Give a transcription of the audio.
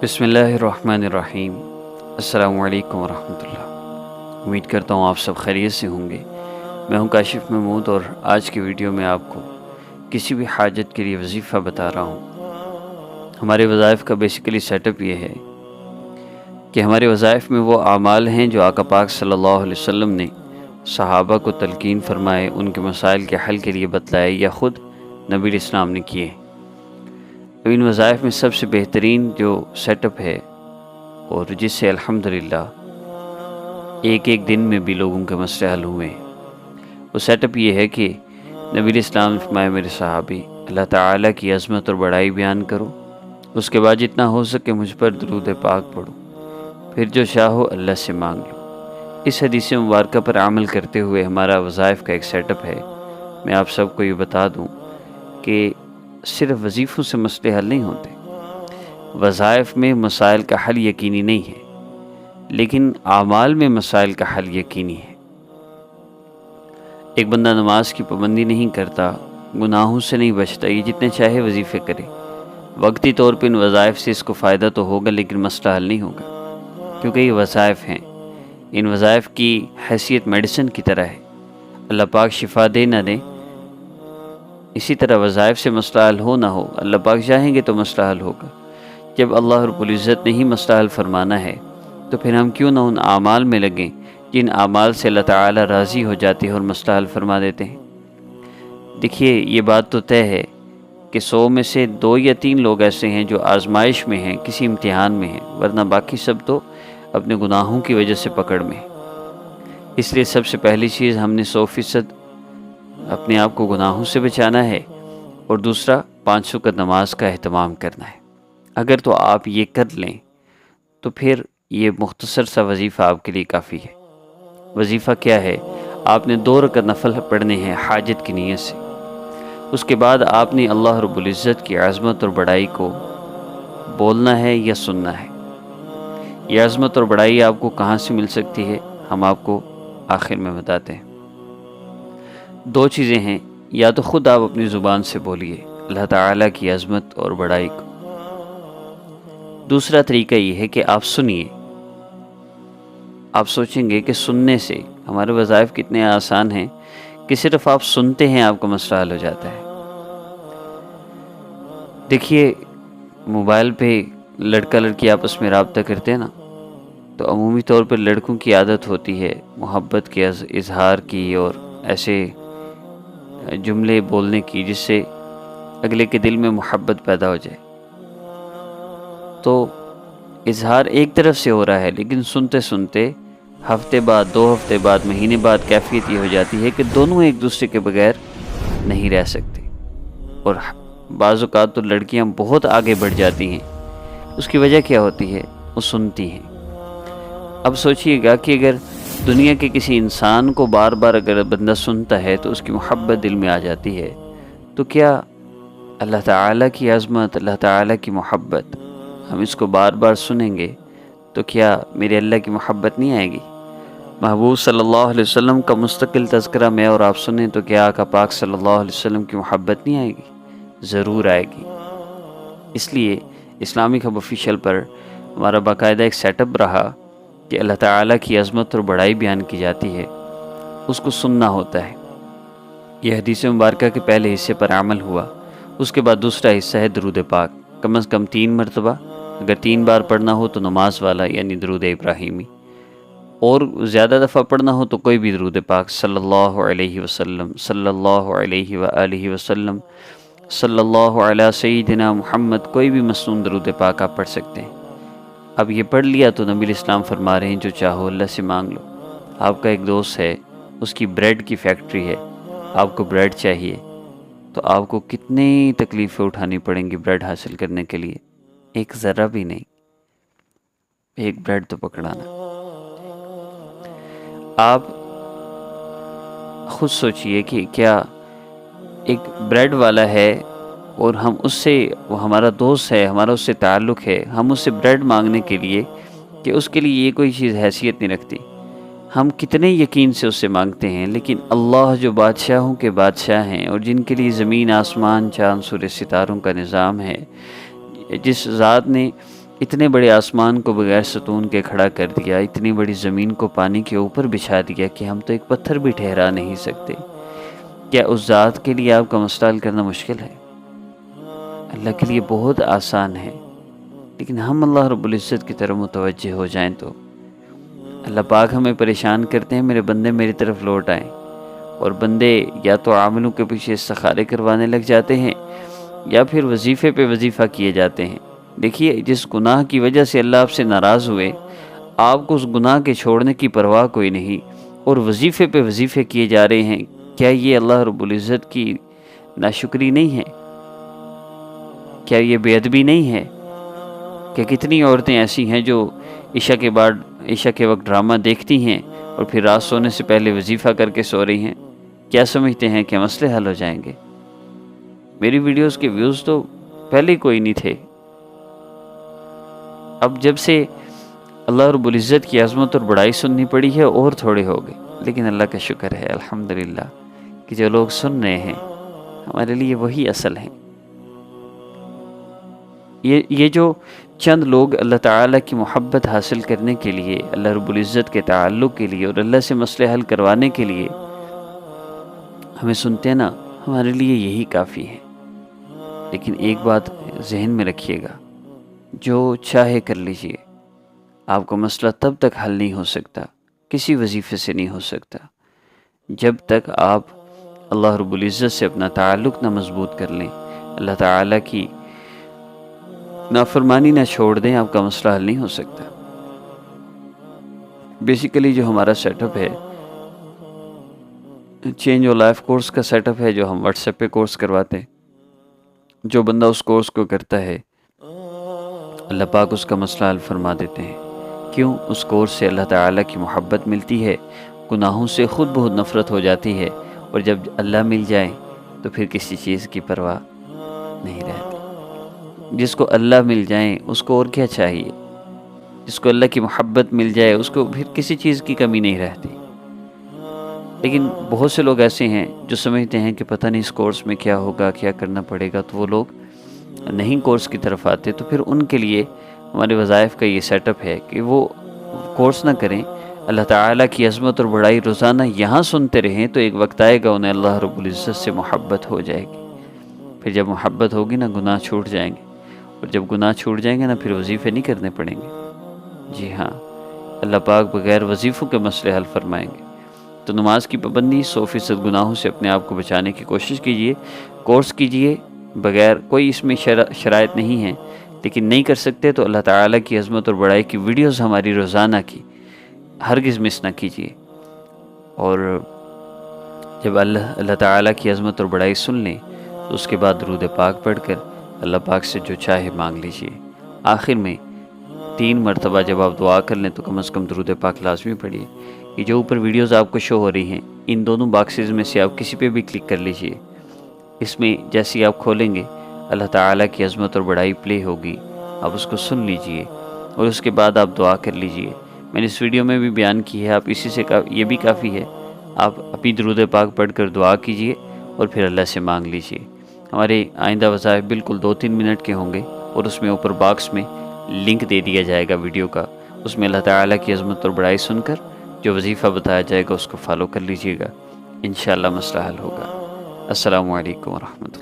بسم اللہ الرحمن الرحیم۔ السلام علیکم ورحمۃ اللہ۔ امید کرتا ہوں آپ سب خیریت سے ہوں گے۔ میں ہوں کاشف محمود اور آج کی ویڈیو میں آپ کو کسی بھی حاجت کے لیے وظیفہ بتا رہا ہوں۔ ہمارے وظائف کا بیسیکلی سیٹ اپ یہ ہے کہ ہمارے وظائف میں وہ اعمال ہیں جو آقا پاک صلی اللہ علیہ وسلم نے صحابہ کو تلقین فرمائے، ان کے مسائل کے حل کے لیے بتلائے یا خود نبی علیہ السلام نے کیے۔ ان وظائف میں سب سے بہترین جو سیٹ اپ ہے اور جس سے الحمدللہ ایک دن میں بھی لوگوں کے مسئلے حل ہوئے ہیں، وہ سیٹ اپ یہ ہے کہ نبی علیہ السلام نے فرمایا میرے صحابی اللہ تعالیٰ کی عظمت اور بڑائی بیان کرو، اس کے بعد جتنا ہو سکے مجھ پر درود پاک پڑھو، پھر جو چاہو اللہ سے مانگ لو۔ اس حدیث مبارکہ پر عمل کرتے ہوئے ہمارا وظائف کا ایک سیٹ اپ ہے۔ میں آپ سب کو یہ بتا دوں کہ صرف وظیفوں سے مسئلے حل نہیں ہوتے، وظائف میں مسائل کا حل یقینی نہیں ہے، لیکن اعمال میں مسائل کا حل یقینی ہے۔ ایک بندہ نماز کی پابندی نہیں کرتا، گناہوں سے نہیں بچتا، یہ جتنے چاہے وظیفے کرے، وقتی طور پہ ان وظائف سے اس کو فائدہ تو ہوگا لیکن مسئلہ حل نہیں ہوگا، کیونکہ یہ وظائف ہیں۔ ان وظائف کی حیثیت میڈیسن کی طرح ہے، اللہ پاک شفا دے نہ دے۔ اسی طرح وظائف سے مسئلہ حل ہو نہ ہو، اللہ پاک چاہیں گے تو مسئلہ حل ہوگا۔ جب اللہ رب العزت نے ہی مسئلہ حل فرمانا ہے تو پھر ہم کیوں نہ ان اعمال میں لگیں جن اعمال سے اللہ تعالیٰ راضی ہو جاتے ہیں اور مسئلہ حل فرما دیتے ہیں۔ دیکھیے یہ بات تو طے ہے کہ 100 میں سے 2 یا 3 لوگ ایسے ہیں جو آزمائش میں ہیں، کسی امتحان میں ہیں، ورنہ باقی سب تو اپنے گناہوں کی وجہ سے پکڑ میں ہیں۔ اس لیے سب سے پہلی چیز ہم نے 100% اپنے آپ کو گناہوں سے بچانا ہے، اور دوسرا 5 وقت نماز کا اہتمام کرنا ہے۔ اگر تو آپ یہ کر لیں تو پھر یہ مختصر سا وظیفہ آپ کے لیے کافی ہے۔ وظیفہ کیا ہے؟ آپ نے 2 رکعت نفل پڑھنے ہیں حاجت کی نیت سے۔ اس کے بعد آپ نے اللہ رب العزت کی عظمت اور بڑائی کو بولنا ہے یا سننا ہے۔ یہ عظمت اور بڑائی آپ کو کہاں سے مل سکتی ہے، ہم آپ کو آخر میں بتاتے ہیں۔ 2 چیزیں ہیں، یا تو خود آپ اپنی زبان سے بولیے اللہ تعالیٰ کی عظمت اور بڑائی کو، دوسرا طریقہ یہ ہے کہ آپ سنیے۔ آپ سوچیں گے کہ سننے سے ہمارے وظائف کتنے آسان ہیں کہ صرف آپ سنتے ہیں آپ کا مسئلہ حل ہو جاتا ہے۔ دیکھیے موبائل پہ لڑکا لڑکی آپس میں رابطہ کرتے ہیں نا، تو عمومی طور پر لڑکوں کی عادت ہوتی ہے محبت کے اظہار کی اور ایسے جملے بولنے کی جس سے اگلے کے دل میں محبت پیدا ہو جائے۔ تو اظہار ایک طرف سے ہو رہا ہے، لیکن سنتے سنتے ہفتے بعد، 2 ہفتے بعد، مہینے بعد کیفیت یہ ہو جاتی ہے کہ دونوں ایک دوسرے کے بغیر نہیں رہ سکتے، اور بعض اوقات تو لڑکیاں بہت آگے بڑھ جاتی ہیں۔ اس کی وجہ کیا ہوتی ہے؟ وہ سنتی ہیں۔ اب سوچئے گا کہ اگر دنیا کے کسی انسان کو بار بار اگر بندہ سنتا ہے تو اس کی محبت دل میں آ جاتی ہے، تو کیا اللہ تعالیٰ کی عظمت، اللہ تعالیٰ کی محبت، ہم اس کو بار بار سنیں گے تو کیا میرے اللہ کی محبت نہیں آئے گی؟ محبوب صلی اللہ علیہ وسلم کا مستقل تذکرہ میں اور آپ سنیں تو کیا آقا پاک صلی اللہ علیہ وسلم کی محبت نہیں آئے گی؟ ضرور آئے گی۔ اس لیے اسلامک ہب آفیشیل پر ہمارا باقاعدہ ایک سیٹ اپ رہا کہ اللہ تعالیٰ کی عظمت اور بڑائی بیان کی جاتی ہے، اس کو سننا ہوتا ہے۔ یہ حدیث مبارکہ کے پہلے حصے پر عمل ہوا، اس کے بعد دوسرا حصہ ہے درود پاک، کم از کم 3 مرتبہ، اگر 3 بار پڑھنا ہو تو نماز والا یعنی درود ابراہیمی، اور زیادہ دفعہ پڑھنا ہو تو کوئی بھی درود پاک صلی اللہ علیہ وسلم، صلی اللہ علیہ وآلہ وسلم، صلی اللہ علی سیدنا محمد، کوئی بھی مسنون درود پاک آپ پڑھ سکتے ہیں۔ اب یہ پڑھ لیا تو نبی اسلام فرما رہے ہیں جو چاہو اللہ سے مانگ لو۔ آپ کا ایک دوست ہے، اس کی بریڈ کی فیکٹری ہے، آپ کو بریڈ چاہیے تو آپ کو کتنی تکلیفیں اٹھانی پڑیں گی بریڈ حاصل کرنے کے لیے؟ ایک ذرہ بھی نہیں، ایک بریڈ تو پکڑانا۔ آپ خود سوچئے کہ کیا ایک بریڈ والا ہے اور ہم اس سے، وہ ہمارا دوست ہے، ہمارا اس سے تعلق ہے، ہم اس سے بریڈ مانگنے کے لیے کہ اس کے لیے یہ کوئی چیز حیثیت نہیں رکھتی، ہم کتنے یقین سے اس سے مانگتے ہیں، لیکن اللہ جو بادشاہوں کے بادشاہ ہیں اور جن کے لیے زمین آسمان چاند سورج ستاروں کا نظام ہے، جس ذات نے اتنے بڑے آسمان کو بغیر ستون کے کھڑا کر دیا، اتنی بڑی زمین کو پانی کے اوپر بچھا دیا کہ ہم تو ایک پتھر بھی ٹھہرا نہیں سکتے۔ کیا اس ذات کے لیے آپ کا مسئلہ حل کرنا مشکل ہے؟ اللہ کے لیے بہت آسان ہے، لیکن ہم اللہ رب العزت کی طرف متوجہ ہو جائیں تو اللہ پاک ہمیں پریشان کرتے ہیں، میرے بندے میری طرف لوٹ آئیں، اور بندے یا تو عاملوں کے پیچھے استخارے کروانے لگ جاتے ہیں یا پھر وظیفے پہ وظیفہ کیے جاتے ہیں۔ دیکھیے، جس گناہ کی وجہ سے اللہ آپ سے ناراض ہوئے، آپ کو اس گناہ کے چھوڑنے کی پرواہ کوئی نہیں، اور وظیفے پہ وظیفے کیے جا رہے ہیں، کیا یہ اللہ رب العزت کی ناشکری نہیں ہے؟ کیا یہ بے ادبی نہیں ہے؟ کہ کتنی عورتیں ایسی ہیں جو عشاء کے وقت ڈرامہ دیکھتی ہیں اور پھر رات سونے سے پہلے وظیفہ کر کے سو رہی ہیں؟ کیا سمجھتے ہیں کہ مسئلے حل ہو جائیں گے؟ میری ویڈیوز کے ویوز تو پہلے ہی کوئی نہیں تھے، اب جب سے اللہ رب العزت کی عظمت اور بڑائی سننی پڑی ہے اور تھوڑے ہو گئے، لیکن اللہ کا شکر ہے الحمدللہ کہ جو لوگ سن رہے ہیں ہمارے لیے وہی اصل ہیں۔ یہ جو چند لوگ اللہ تعالیٰ کی محبت حاصل کرنے کے لیے، اللہ رب العزت کے تعلق کے لیے اور اللہ سے مسئلے حل کروانے کے لیے ہمیں سنتے ہیں نا، ہمارے لیے یہی کافی ہے۔ لیکن ایک بات ذہن میں رکھیے گا، جو چاہے کر لیجئے، آپ کا مسئلہ تب تک حل نہیں ہو سکتا، کسی وظیفے سے نہیں ہو سکتا، جب تک آپ اللہ رب العزت سے اپنا تعلق نہ مضبوط کر لیں، اللہ تعالیٰ کی نافرمانی نہ چھوڑ دیں، آپ کا مسئلہ حل نہیں ہو سکتا۔ بیسیکلی جو ہمارا سیٹ اپ ہے، چینج اور لائف کورس کا سیٹ اپ ہے، جو ہم واٹس ایپ پہ کورس کرواتے ہیں، جو بندہ اس کورس کو کرتا ہے اللہ پاک اس کا مسئلہ حل فرما دیتے ہیں۔ کیوں؟ اس کورس سے اللہ تعالیٰ کی محبت ملتی ہے، گناہوں سے خود بہت نفرت ہو جاتی ہے، اور جب اللہ مل جائے تو پھر کسی چیز کی پرواہ نہیں رہتی۔ جس کو اللہ مل جائیں اس کو اور کیا چاہیے؟ جس کو اللہ کی محبت مل جائے اس کو پھر کسی چیز کی کمی نہیں رہتی۔ لیکن بہت سے لوگ ایسے ہیں جو سمجھتے ہیں کہ پتہ نہیں اس کورس میں کیا ہوگا، کیا کرنا پڑے گا، تو وہ لوگ نہیں کورس کی طرف آتے۔ تو پھر ان کے لیے ہمارے وظائف کا یہ سیٹ اپ ہے کہ وہ کورس نہ کریں، اللہ تعالیٰ کی عظمت اور بڑائی روزانہ یہاں سنتے رہیں، تو ایک وقت آئے گا انہیں اللہ رب العزت سے محبت ہو جائے گی۔ پھر جب محبت ہوگی نا، گناہ چھوٹ جائیں گے، اور جب گناہ چھوٹ جائیں گے نا، پھر وظیفے نہیں کرنے پڑیں گے۔ جی ہاں، اللہ پاک بغیر وظیفوں کے مسئلے حل فرمائیں گے۔ تو نماز کی پابندی، 100% گناہوں سے اپنے آپ کو بچانے کی کوشش کیجئے، کورس کیجئے، بغیر کوئی اس میں شرائط نہیں ہے، لیکن نہیں کر سکتے تو اللہ تعالیٰ کی عظمت اور بڑائی کی ویڈیوز ہماری روزانہ کی ہرگز مس نہ کیجئے۔ اور جب اللہ تعالیٰ کی عظمت اور بڑائی سن لیں تو اس کے بعد درود پاک پڑھ کر اللہ پاک سے جو چاہے مانگ لیجئے۔ آخر میں 3 مرتبہ جب آپ دعا کر لیں تو کم از کم درود پاک لازمی پڑھیے۔ یہ جو اوپر ویڈیوز آپ کو شو ہو رہی ہیں، ان دونوں باکسز میں سے آپ کسی پہ بھی کلک کر لیجئے۔ اس میں جیسے آپ کھولیں گے اللہ تعالیٰ کی عظمت اور بڑائی پلے ہوگی، آپ اس کو سن لیجئے اور اس کے بعد آپ دعا کر لیجئے۔ میں نے اس ویڈیو میں بھی بیان کی ہے، آپ اسی سے یہ بھی کافی ہے، آپ ابھی درود پاک پڑھ کر دعا کیجئے اور پھر اللہ سے مانگ لیجئے۔ ہمارے آئندہ وظائف بالکل 2-3 منٹ کے ہوں گے، اور اس میں اوپر باکس میں لنک دے دیا جائے گا ویڈیو کا، اس میں اللہ تعالیٰ کی عظمت اور بڑائی سن کر جو وظیفہ بتایا جائے گا اس کو فالو کر لیجئے گا، انشاءاللہ مسئلہ حل ہوگا۔ السلام علیکم ورحمۃ اللہ۔